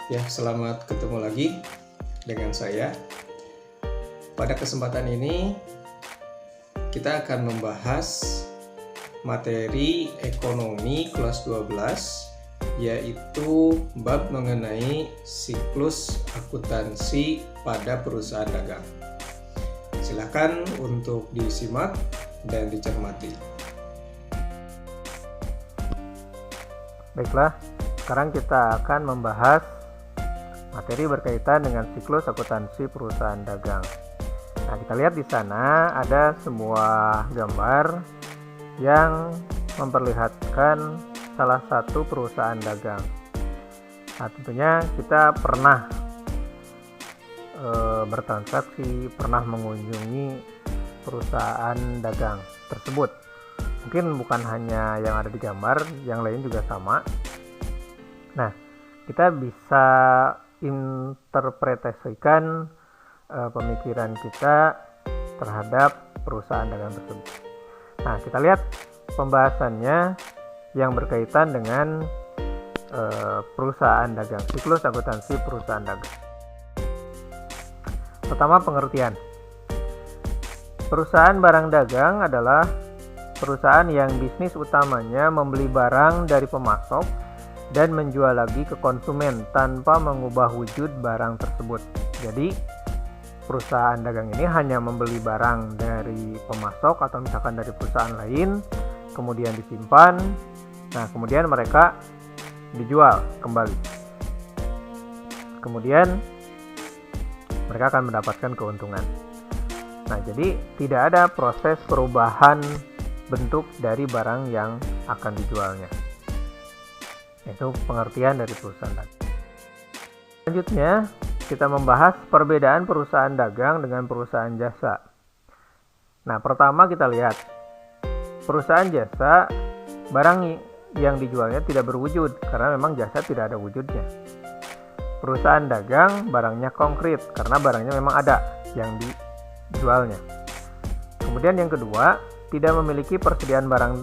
Ya, selamat ketemu lagi dengan saya. Pada kesempatan ini kita akan membahas materi ekonomi kelas 12, yaitu bab mengenai siklus akuntansi pada perusahaan dagang. Silakan untuk disimak dan dicermati. Baiklah, sekarang kita akan membahas materi berkaitan dengan siklus akuntansi perusahaan dagang. Nah, kita lihat di sana ada sebuah gambar yang memperlihatkan salah satu perusahaan dagang. Nah, tentunya kita pernah bertransaksi, pernah mengunjungi perusahaan dagang tersebut. Mungkin bukan hanya yang ada di gambar, yang lain juga sama. Nah, kita bisa interpretasikan pemikiran kita terhadap perusahaan dagang tersebut. Nah, kita lihat pembahasannya yang berkaitan dengan perusahaan dagang, siklus akuntansi perusahaan dagang. Pertama, pengertian. Perusahaan barang dagang adalah perusahaan yang bisnis utamanya membeli barang dari pemasok dan menjual lagi ke konsumen tanpa mengubah wujud barang tersebut. Jadi perusahaan dagang ini hanya membeli barang dari pemasok atau misalkan dari perusahaan lain, kemudian disimpan, nah kemudian mereka dijual kembali. Kemudian mereka akan mendapatkan keuntungan. Nah, jadi tidak ada proses perubahan bentuk dari barang yang akan dijualnya. Itu pengertian dari perusahaan dagang. Selanjutnya, kita membahas perbedaan perusahaan dagang dengan perusahaan jasa. Nah, pertama kita lihat perusahaan jasa, barang yang dijualnya tidak berwujud karena memang jasa tidak ada wujudnya. Perusahaan dagang, barangnya konkret karena barangnya memang ada yang dijualnya. Kemudian yang kedua, tidak memiliki persediaan barang.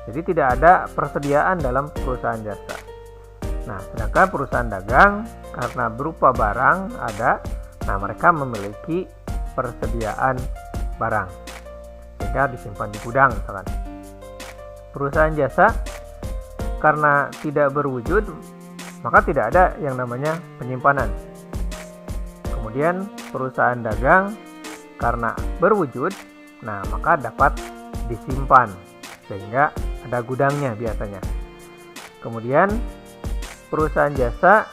Jadi tidak ada persediaan dalam perusahaan jasa. Nah, sedangkan perusahaan dagang karena berupa barang ada, nah mereka memiliki persediaan barang sehingga disimpan di gudang misalkan. Perusahaan jasa karena tidak berwujud, maka tidak ada yang namanya penyimpanan. Kemudian perusahaan dagang karena berwujud, nah maka dapat disimpan sehingga ada gudangnya biasanya. Kemudian perusahaan jasa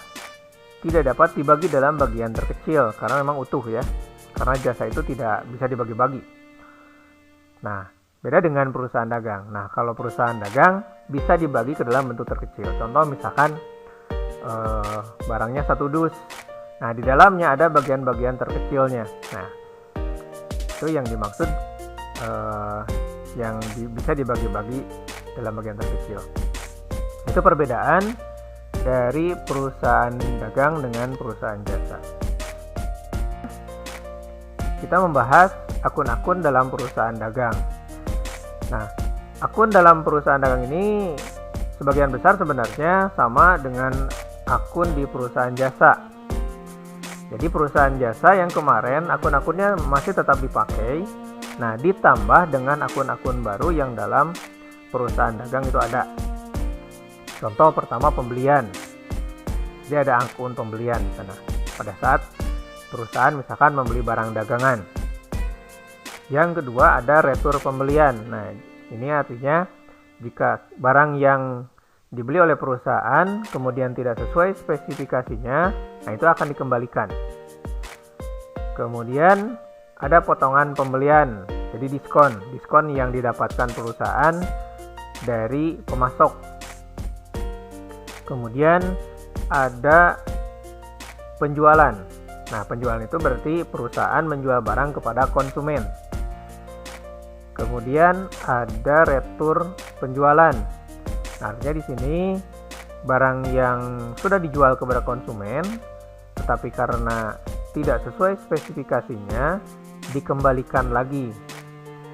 tidak dapat dibagi dalam bagian terkecil karena memang utuh ya, karena jasa itu tidak bisa dibagi-bagi. Nah, beda dengan perusahaan dagang. Nah, kalau perusahaan dagang bisa dibagi ke dalam bentuk terkecil. Contoh misalkan barangnya 1 dus. Nah, di dalamnya ada bagian-bagian terkecilnya. Nah, itu yang dimaksud yang bisa dibagi-bagi dalam bagian terkecil. Itu perbedaan dari perusahaan dagang dengan perusahaan jasa. Kita membahas akun-akun dalam perusahaan dagang. Nah, akun dalam perusahaan dagang ini sebagian besar sebenarnya sama dengan akun di perusahaan jasa. Jadi perusahaan jasa yang kemarin akun-akunnya masih tetap dipakai. Nah, ditambah dengan akun-akun baru yang dalam perusahaan dagang itu ada. Contoh pertama, pembelian. Jadi ada akun pembelian di sana. Pada saat perusahaan misalkan membeli barang dagangan. Yang kedua ada retur pembelian. Nah, ini artinya jika barang yang dibeli oleh perusahaan kemudian tidak sesuai spesifikasinya, nah itu akan dikembalikan. Kemudian ada potongan pembelian, jadi diskon yang didapatkan perusahaan dari pemasok. Kemudian ada penjualan. Nah, penjualan itu berarti perusahaan menjual barang kepada konsumen. Kemudian ada retur penjualan. Nah, artinya di sini barang yang sudah dijual kepada konsumen tetapi karena tidak sesuai spesifikasinya dikembalikan lagi.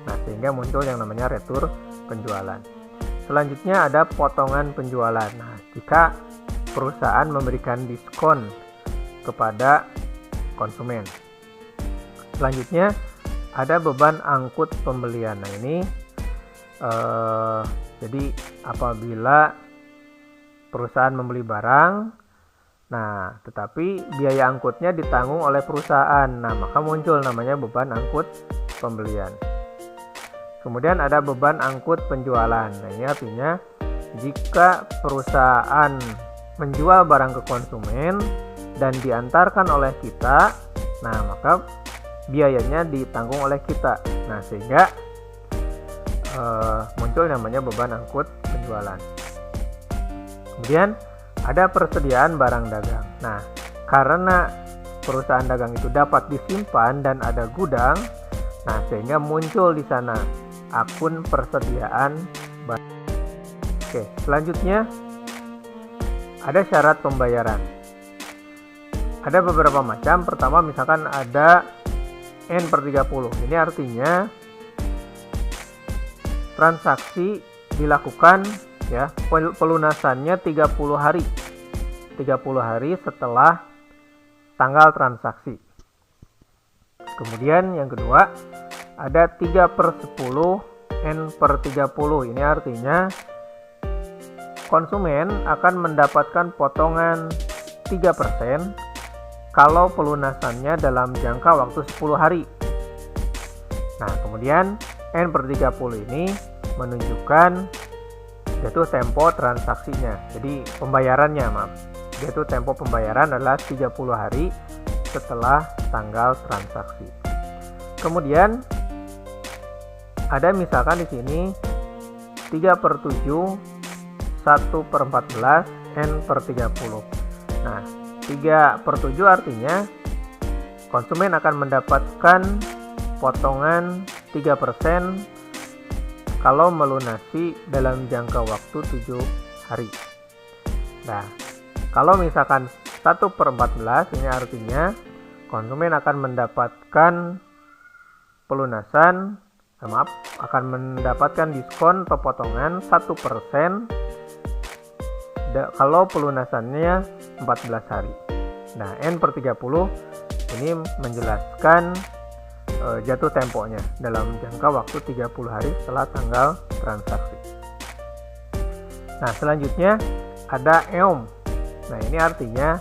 Nah, sehingga muncul yang namanya retur penjualan. Selanjutnya ada potongan penjualan. Nah, jika perusahaan memberikan diskon kepada konsumen. Selanjutnya ada beban angkut pembelian. Nah ini jadi apabila perusahaan membeli barang, nah tetapi biaya angkutnya ditanggung oleh perusahaan, nah maka muncul namanya beban angkut pembelian. Kemudian ada beban angkut penjualan. Nah ini artinya jika perusahaan menjual barang ke konsumen dan diantarkan oleh kita, nah maka biayanya ditanggung oleh kita. Nah sehingga muncul namanya beban angkut penjualan. Kemudian ada persediaan barang dagang. Nah karena perusahaan dagang itu dapat disimpan dan ada gudang, nah sehingga muncul di sana akun persediaan barang. Oke, selanjutnya ada syarat pembayaran. Ada beberapa macam. Pertama misalkan ada N/30. Ini artinya transaksi dilakukan ya, pelunasannya 30 hari. 30 hari setelah tanggal transaksi. Kemudian yang kedua ada 3/10 N/30. Ini artinya konsumen akan mendapatkan potongan 3% kalau pelunasannya dalam jangka waktu 10 hari. Nah, kemudian N/30 ini menunjukkan jatuh tempo transaksinya. Jadi pembayarannya, jatuh tempo pembayaran adalah 30 hari setelah tanggal transaksi. Kemudian ada misalkan di sini 3/7 1/14 N/30. Nah 3/7 artinya konsumen akan mendapatkan potongan 3% kalau melunasi dalam jangka waktu 7 hari. Nah, kalau misalkan 1/14 ini artinya konsumen akan mendapatkan pelunasan, akan mendapatkan diskon atau potongan 1% kalau pelunasannya 14 hari. Nah, N/30 ini menjelaskan jatuh temponya dalam jangka waktu 30 hari setelah tanggal transaksi. Nah, selanjutnya ada EOM. Nah, ini artinya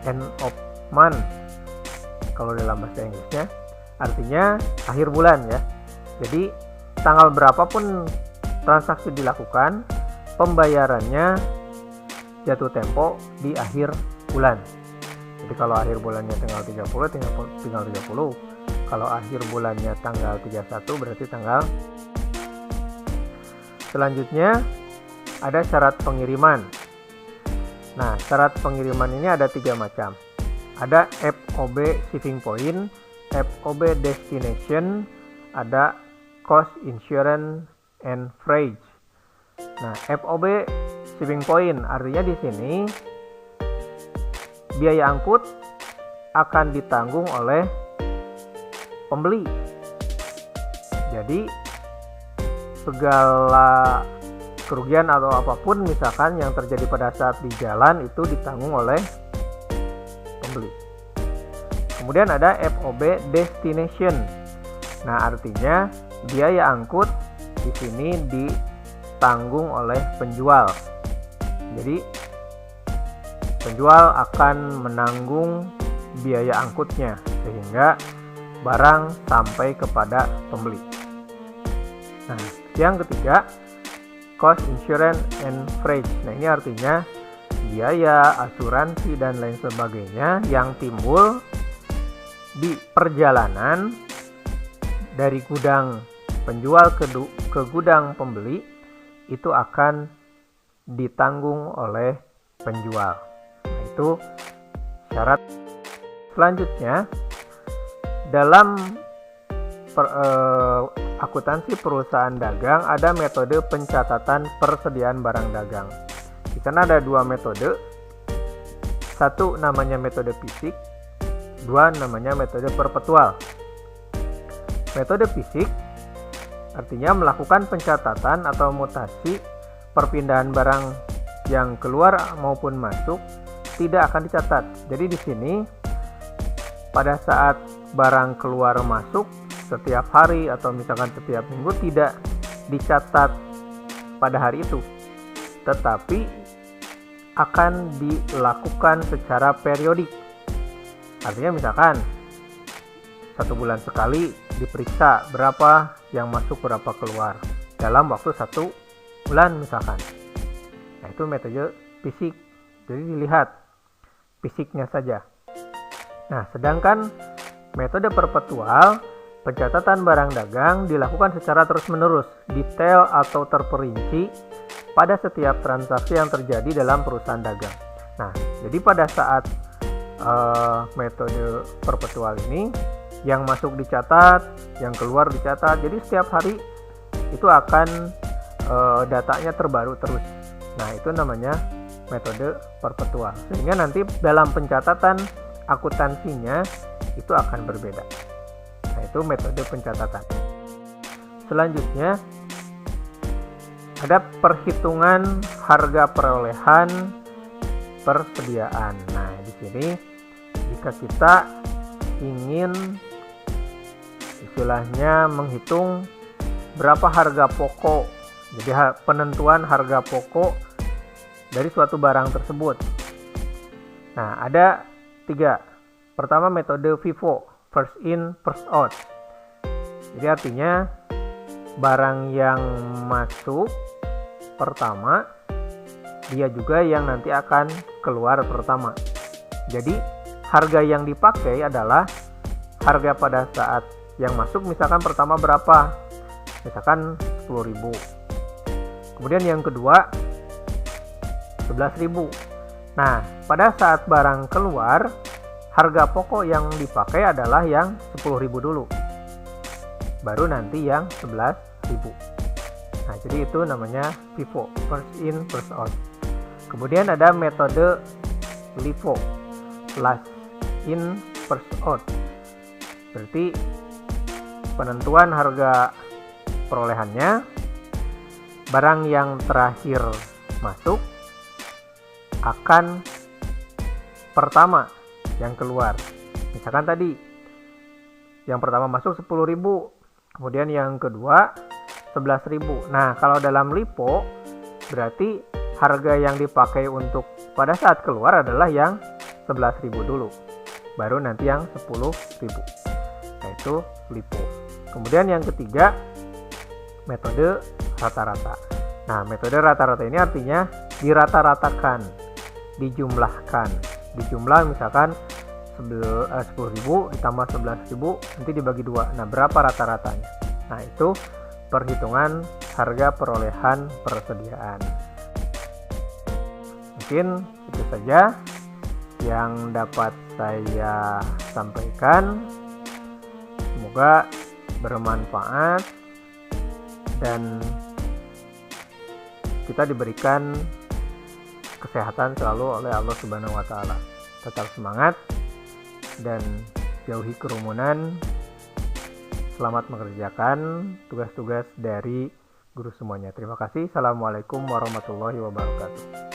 end of month. Kalau dalam bahasa Inggrisnya artinya akhir bulan ya. Jadi tanggal berapapun transaksi dilakukan, pembayarannya jatuh tempo di akhir bulan. Jadi kalau akhir bulannya tanggal 30, tinggal 30. Kalau akhir bulannya tanggal 31 berarti tanggal. Selanjutnya ada syarat pengiriman. Nah, syarat pengiriman ini ada 3 macam. Ada FOB shipping point, FOB destination, ada cost insurance and freight. Nah, FOB shipping point artinya di sini biaya angkut akan ditanggung oleh pembeli. Jadi segala kerugian atau apapun misalkan yang terjadi pada saat di jalan itu ditanggung oleh pembeli. Kemudian ada FOB destination. Nah, artinya biaya angkut di sini ditanggung oleh penjual. Jadi penjual akan menanggung biaya angkutnya sehingga barang sampai kepada pembeli. Nah, yang ketiga cost insurance and freight. Nah, ini artinya biaya asuransi dan lain sebagainya yang timbul di perjalanan dari gudang penjual ke gudang pembeli itu akan ditanggung oleh penjual. Nah, itu syarat. Selanjutnya dalam akuntansi perusahaan dagang ada metode pencatatan persediaan barang dagang. Di sana ada 2 metode. Satu namanya metode fisik, 2 namanya metode perpetual. Metode fisik artinya melakukan pencatatan atau mutasi perpindahan barang yang keluar maupun masuk tidak akan dicatat. Jadi di sini pada saat barang keluar masuk setiap hari atau misalkan setiap minggu tidak dicatat pada hari itu, tetapi akan dilakukan secara periodik. Artinya misalkan 1 bulan sekali diperiksa berapa yang masuk berapa keluar dalam waktu 1 bulan misalkan. Nah, itu metode fisik. Jadi dilihat fisiknya saja. Nah, sedangkan metode perpetual, pencatatan barang dagang dilakukan secara terus-menerus, detail atau terperinci pada setiap transaksi yang terjadi dalam perusahaan dagang. Nah, jadi pada saat metode perpetual ini, yang masuk dicatat, yang keluar dicatat. Jadi setiap hari itu akan datanya terbaru terus. Nah, itu namanya metode perpetual. Sehingga nanti dalam pencatatan akuntansinya itu akan berbeda. Nah, itu metode pencatatan. Selanjutnya ada perhitungan harga perolehan persediaan. Nah, di sini jika kita ingin istilahnya menghitung berapa harga pokok, jadi penentuan harga pokok dari suatu barang tersebut. Nah, ada 3. Pertama, metode FIFO, first in first out. Jadi artinya barang yang masuk pertama, dia juga yang nanti akan keluar pertama. Jadi harga yang dipakai adalah harga pada saat yang masuk, misalkan pertama berapa? Misalkan 10.000. Kemudian yang kedua 11.000. Nah, pada saat barang keluar, harga pokok yang dipakai adalah yang 10.000 dulu. Baru nanti yang 11.000. Nah, jadi itu namanya FIFO, first in first out. Kemudian ada metode LIFO, last in first out. Berarti penentuan harga perolehannya, barang yang terakhir masuk akan pertama yang keluar. Misalkan tadi yang pertama masuk 10.000, kemudian yang kedua 11.000. Nah, kalau dalam LIFO berarti harga yang dipakai untuk pada saat keluar adalah yang 11.000 dulu, baru nanti yang 10.000. Nah, itu LIFO. Kemudian yang ketiga, metode rata-rata. Nah, metode rata-rata ini artinya dirata-ratakan, dijumlahkan. Dijumlah misalkan 10.000 ditambah 11.000 nanti dibagi 2. Nah, berapa rata-ratanya? Nah, itu perhitungan harga perolehan persediaan. Mungkin itu saja yang dapat saya sampaikan. Semoga bermanfaat dan kita diberikan kesehatan selalu oleh Allah Subhanahu wa taala. Tetap semangat dan jauhi kerumunan. Selamat mengerjakan tugas-tugas dari guru semuanya. Terima kasih. Assalamualaikum warahmatullahi wabarakatuh.